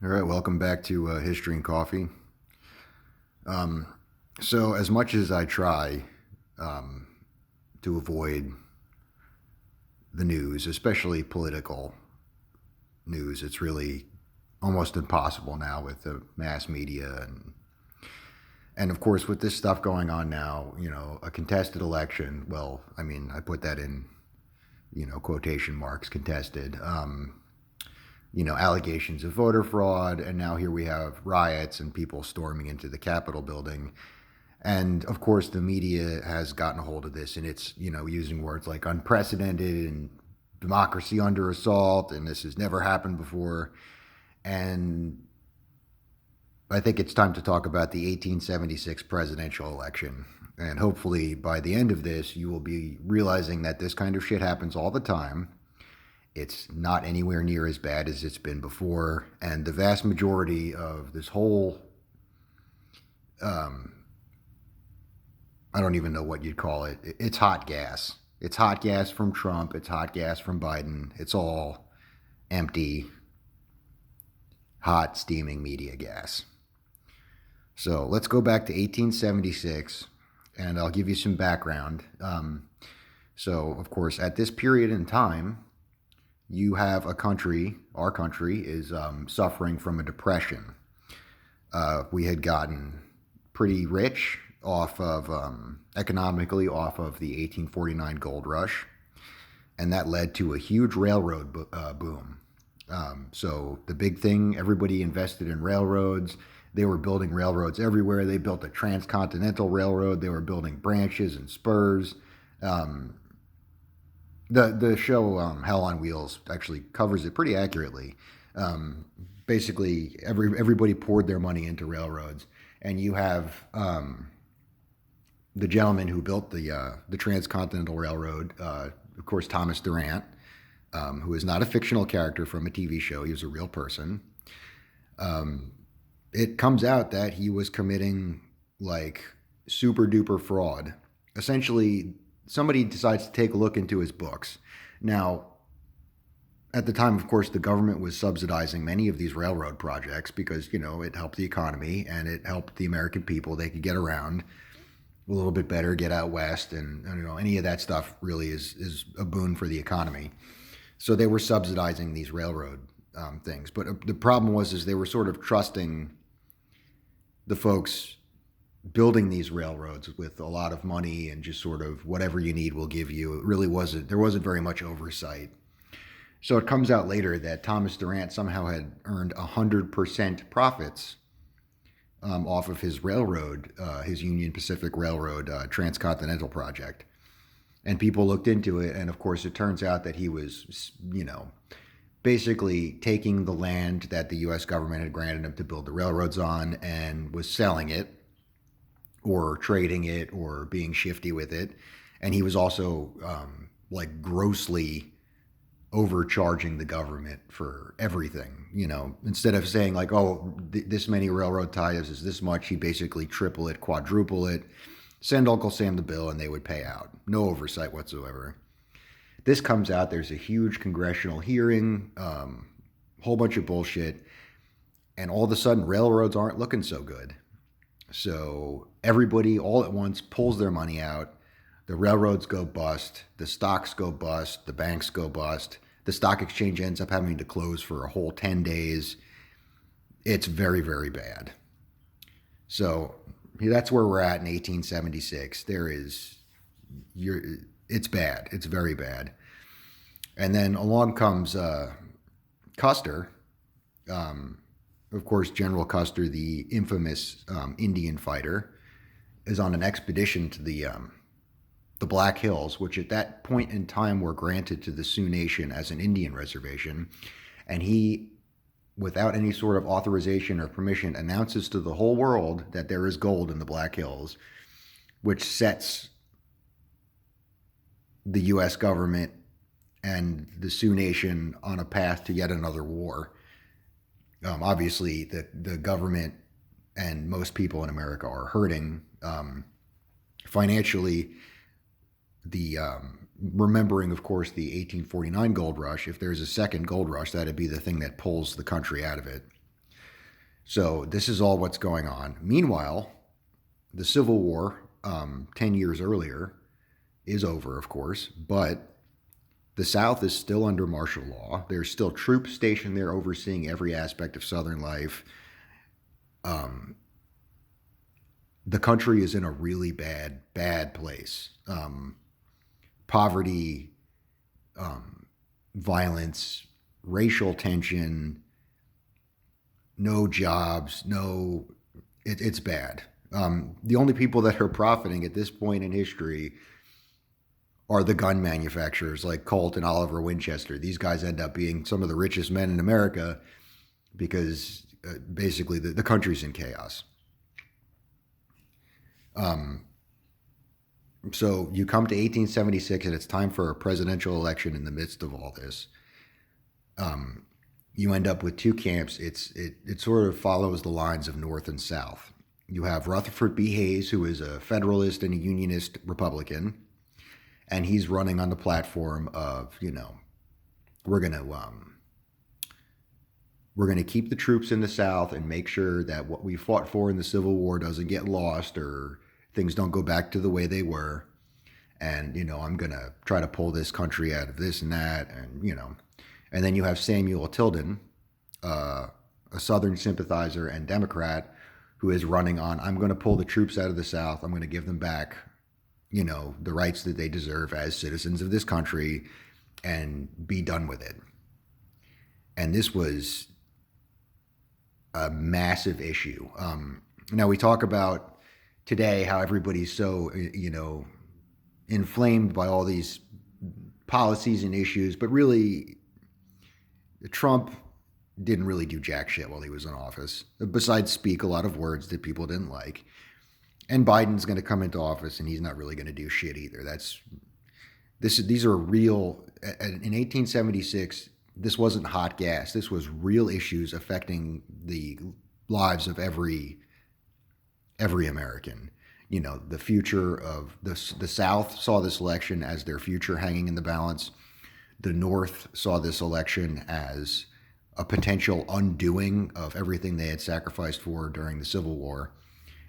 All right, welcome back to History and Coffee. Um, so, as much as I try um, to avoid the news, especially political news, it's really almost impossible now with the mass media and of course with this stuff going on now. A contested election. Well, I mean, I put that in quotation marks, contested. Allegations of voter fraud, and now here we have riots and people storming into the Capitol building. And of course, the media has gotten a hold of this, and it's using words like unprecedented and democracy under assault, and this has never happened before. And I think it's time to talk about the 1876 presidential election. And hopefully, by the end of this, you will be realizing that this kind of shit happens all the time. It's not anywhere near as bad as it's been before. And the vast majority of this whole, um, I don't even know what you'd call it, it's hot gas. It's hot gas from Trump. It's hot gas from Biden. It's all empty, hot, steaming media gas. So let's go back to 1876 and I'll give you some background. So, of course, at this period in time, you have a country, our country is suffering from a depression. We had gotten pretty rich off of, economically, off of the 1849 gold rush, and that led to a huge railroad boom. So the big thing, everybody invested in railroads. They were building railroads everywhere. They built a transcontinental railroad. They were building branches and spurs. Um, the show Hell on Wheels actually covers it pretty accurately. Um, Basically, everybody poured their money into railroads, and you have the gentleman who built the transcontinental railroad, of course, Thomas Durant, who is not a fictional character from a TV show. He was a real person. Um, it comes out that he was committing like super duper fraud. Essentially, somebody decides to take a look into his books. Now, at the time, of course, the government was subsidizing many of these railroad projects because, it helped the economy and it helped the American people. They could get around a little bit better, get out west, and any of that stuff really is a boon for the economy. So they were subsidizing these railroad things. But the problem was is they were sort of trusting the folks building these railroads with a lot of money and just sort of whatever you need we'll give you. It really wasn't, there wasn't very much oversight. So it comes out later that Thomas Durant somehow had earned 100% profits off of his railroad, his Union Pacific Railroad transcontinental project. And people looked into it, and of course, it turns out that he was, basically taking the land that the U.S. government had granted him to build the railroads on and was selling it or trading it or being shifty with it. And he was also like grossly overcharging the government for everything. Instead of saying like, oh, this many railroad ties is this much, he basically triple it, quadruple it, send Uncle Sam the bill, and they would pay out. No oversight whatsoever. This comes out. There's a huge congressional hearing, whole bunch of bullshit, and all of a sudden, railroads aren't looking so good. So everybody all at once pulls their money out. The railroads go bust, the stocks go bust, the banks go bust. The stock exchange ends up having to close for a whole 10 days. It's very, very bad. So that's where we're at in 1876. It's bad. It's very bad. And then along comes Custer. Of course, General Custer, the infamous Indian fighter, is on an expedition to the Black Hills, which at that point in time were granted to the Sioux Nation as an Indian reservation. And he, without any sort of authorization or permission, announces to the whole world that there is gold in the Black Hills, which sets the U.S. government and the Sioux Nation on a path to yet another war. Obviously, the government and most people in America are hurting financially. The remembering, of course, the 1849 gold rush. If there's a second gold rush, that'd be the thing that pulls the country out of it. So this is all what's going on. Meanwhile, the Civil War, 10 years earlier, is over, of course, but the South is still under martial law. There's still troops stationed there overseeing every aspect of Southern life. Um, the country is in a really bad place. Poverty, violence, racial tension, no jobs, it's bad. The only people that are profiting at this point in history are the gun manufacturers like Colt and Oliver Winchester. These guys end up being some of the richest men in America because basically the country's in chaos. So you come to 1876 and it's time for a presidential election in the midst of all this. You end up with two camps. It sort of follows the lines of North and South. You have Rutherford B. Hayes, who is a Federalist and a Unionist Republican, and he's running on the platform of, we're gonna keep the troops in the South and make sure that what we fought for in the Civil War doesn't get lost or things don't go back to the way they were. And I'm gonna try to pull this country out of this and that, and then you have Samuel Tilden, a Southern sympathizer and Democrat, who is running on, I'm going to pull the troops out of the South. I'm going to give them back, the rights that they deserve as citizens of this country and be done with it. And this was a massive issue. Now, we talk about today how everybody's so, inflamed by all these policies and issues, but really, Trump didn't really do jack shit while he was in office, besides speak a lot of words that people didn't like. And Biden's going to come into office, and he's not really going to do shit either. These are real. In 1876, this wasn't hot gas. This was real issues affecting the lives of every American. The future of the South saw this election as their future hanging in the balance. The North saw this election as a potential undoing of everything they had sacrificed for during the Civil War.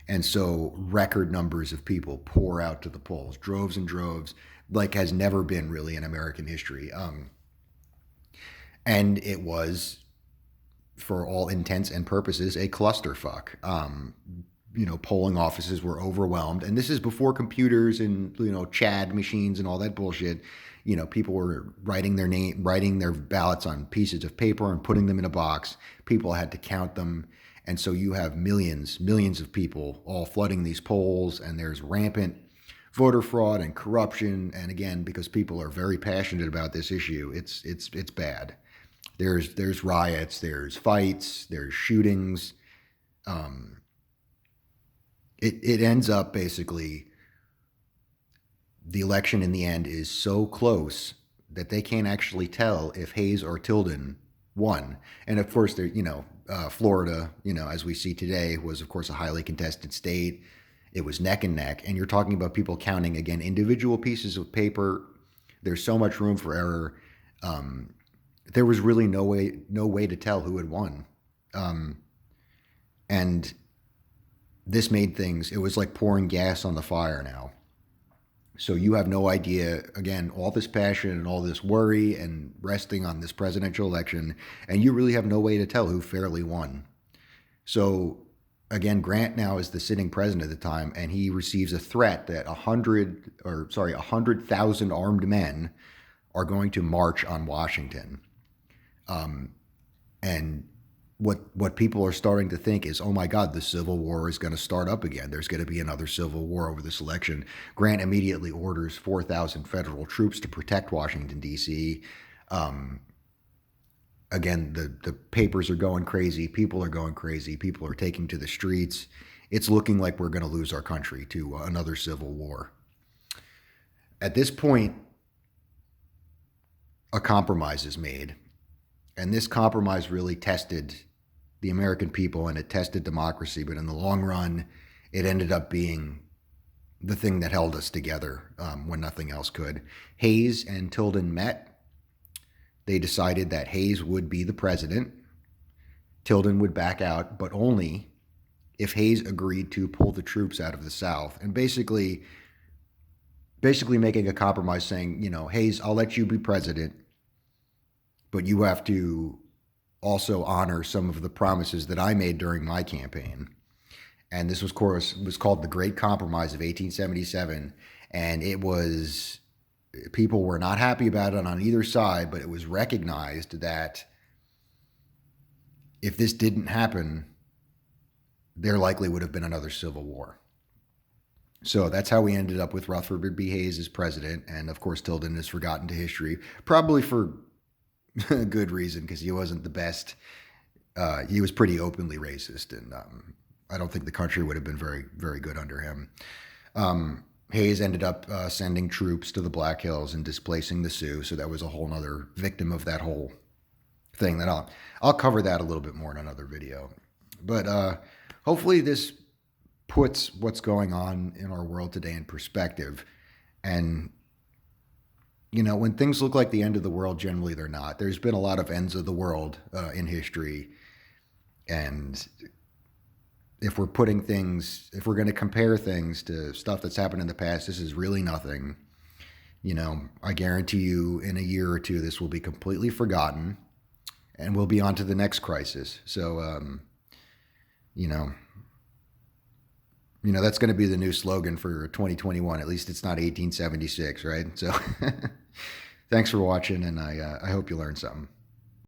And so record numbers of people pour out to the polls, droves and droves, like has never been really in American history. And it was, for all intents and purposes, a clusterfuck. Polling offices were overwhelmed. And this is before computers and, CHAD machines and all that bullshit. People were writing their ballots on pieces of paper and putting them in a box. People had to count them. And so you have millions of people all flooding these polls, and there's rampant voter fraud and corruption. And again, because people are very passionate about this issue, it's bad. There's riots, there's fights, there's shootings. It ends up basically, the election in the end is so close that they can't actually tell if Hayes or Tilden won. And of course, Florida, as we see today, was of course a highly contested state. It was neck and neck, and you're talking about people counting, again, individual pieces of paper. There's so much room for error. There was really no way to tell who had won. And this made things, it was like pouring gas on the fire now. So you have no idea, again, all this passion and all this worry and resting on this presidential election, and you really have no way to tell who fairly won. So again, Grant now is the sitting president at the time, and he receives a threat that 100,000 armed men are going to march on Washington. And what people are starting to think is, oh my God, the Civil War is going to start up again. There's going to be another Civil War over this election. Grant immediately orders 4,000 federal troops to protect Washington, D.C. Again, the papers are going crazy. People are going crazy. People are taking to the streets. It's looking like we're going to lose our country to another Civil War. At this point, a compromise is made. And this compromise really tested the American people, and it tested democracy. But in the long run, it ended up being the thing that held us together when nothing else could. Hayes and Tilden met. They decided that Hayes would be the president. Tilden would back out, but only if Hayes agreed to pull the troops out of the South, and basically making a compromise saying, Hayes, I'll let you be president, but you have to also honor some of the promises that I made during my campaign. And this was, of course, was called the Great Compromise of 1877, and it was, people were not happy about it on either side, but it was recognized that if this didn't happen, there likely would have been another civil war. So that's how we ended up with Rutherford B. Hayes as president. And of course, Tilden is forgotten to history, probably for a good reason, because he wasn't the best. He was pretty openly racist, and I don't think the country would have been very, very good under him. Hayes ended up sending troops to the Black Hills and displacing the Sioux. So that was a whole other victim of that whole thing. That I'll cover that a little bit more in another video. But hopefully this puts what's going on in our world today in perspective. And, when things look like the end of the world, generally they're not. There's been a lot of ends of the world in history. And if we're going to compare things to stuff that's happened in the past, this is really nothing. I guarantee you in a year or two, this will be completely forgotten and we'll be on to the next crisis. So, that's going to be the new slogan for 2021. At least it's not 1876, right? So thanks for watching, and I hope you learned something.